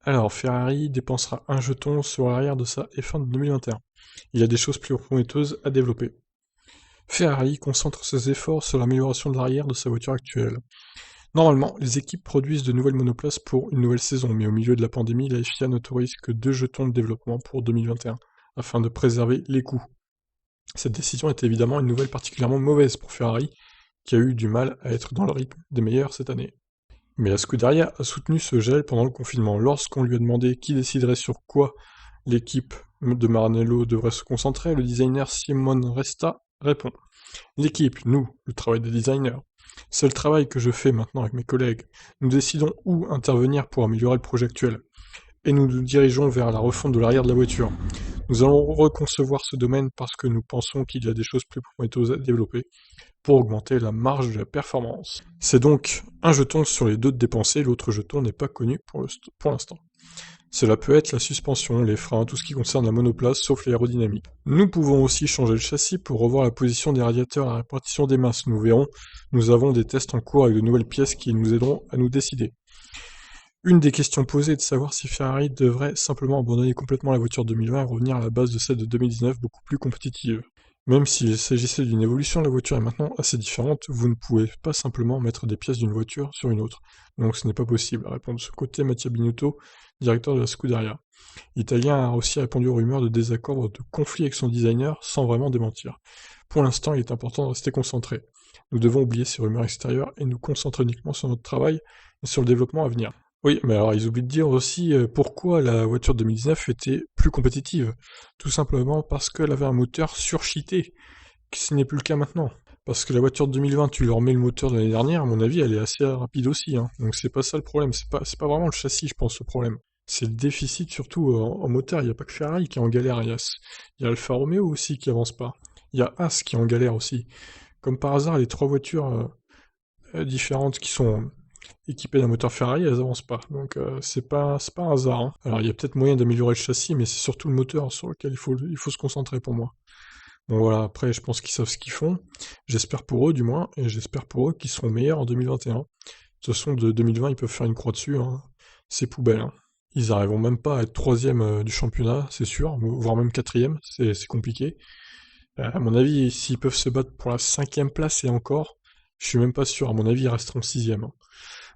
Alors, Ferrari dépensera un jeton sur l'arrière de sa F1 de 2021. Il y a des choses plus prometteuses à développer. Ferrari concentre ses efforts sur l'amélioration de l'arrière de sa voiture actuelle. Normalement, les équipes produisent de nouvelles monoplaces pour une nouvelle saison, mais au milieu de la pandémie, la FIA n'autorise que 2 jetons de développement pour 2021, afin de préserver les coûts. Cette décision est évidemment une nouvelle particulièrement mauvaise pour Ferrari, qui a eu du mal à être dans le rythme des meilleurs cette année. Mais la Scuderia a soutenu ce gel pendant le confinement. Lorsqu'on lui a demandé qui déciderait sur quoi l'équipe de Maranello devrait se concentrer, le designer Simone Resta répond: l'équipe, nous, le travail des designers. C'est le travail que je fais maintenant avec mes collègues. Nous décidons où intervenir pour améliorer le projet actuel. Et nous nous dirigeons vers la refonte de l'arrière de la voiture. Nous allons reconcevoir ce domaine parce que nous pensons qu'il y a des choses plus prometteuses à développer pour augmenter la marge de la performance. C'est donc un jeton sur les deux dépensés, l'autre jeton n'est pas connu pour l'instant. Cela peut être la suspension, les freins, tout ce qui concerne la monoplace sauf l'aérodynamique. Nous pouvons aussi changer le châssis pour revoir la position des radiateurs et la répartition des masses, nous verrons. Nous avons des tests en cours avec de nouvelles pièces qui nous aideront à nous décider. Une des questions posées est de savoir si Ferrari devrait simplement abandonner complètement la voiture 2020 et revenir à la base de celle de 2019 beaucoup plus compétitive. Même s'il s'agissait d'une évolution, la voiture est maintenant assez différente, vous ne pouvez pas simplement mettre des pièces d'une voiture sur une autre. Donc ce n'est pas possible, répond de ce côté Mattia Binotto, directeur de la Scuderia. L'Italien a aussi répondu aux rumeurs de désaccord ou de conflit avec son designer sans vraiment démentir. Pour l'instant, il est important de rester concentré. Nous devons oublier ces rumeurs extérieures et nous concentrer uniquement sur notre travail et sur le développement à venir. Oui, mais alors ils oublient de dire aussi pourquoi la voiture 2019 était plus compétitive. Tout simplement parce qu'elle avait un moteur surcheaté, ce n'est plus le cas maintenant. Parce que la voiture de 2020, tu leur mets le moteur de l'année dernière, à mon avis, elle est assez rapide aussi, hein. Donc c'est pas ça le problème, c'est pas vraiment le châssis, je pense, le problème. C'est le déficit surtout en moteur, il n'y a pas que Ferrari qui est en galère, il y a Alfa Romeo aussi qui avance pas. Il y a As qui est en galère aussi. Comme par hasard, les trois voitures différentes qui sont équipées d'un moteur Ferrari, elles avancent pas. Donc c'est pas un hasard, hein. Alors il y a peut-être moyen d'améliorer le châssis, mais c'est surtout le moteur sur lequel il faut se concentrer pour moi. Bon voilà, après je pense qu'ils savent ce qu'ils font. J'espère pour eux du moins, et j'espère pour eux qu'ils seront meilleurs en 2021. De toute façon, de 2020, ils peuvent faire une croix dessus, hein. C'est poubelle, hein. Ils arriveront même pas à être troisième du championnat, c'est sûr, voire même quatrième, c'est compliqué. À mon avis, s'ils peuvent se battre pour la cinquième place et encore, je suis même pas sûr. À mon avis, ils resteront sixième, hein.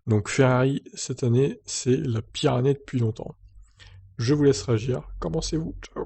Donc Ferrari, cette année, c'est la pire année depuis longtemps. Je vous laisse réagir. Qu'en pensez-vous? Ciao.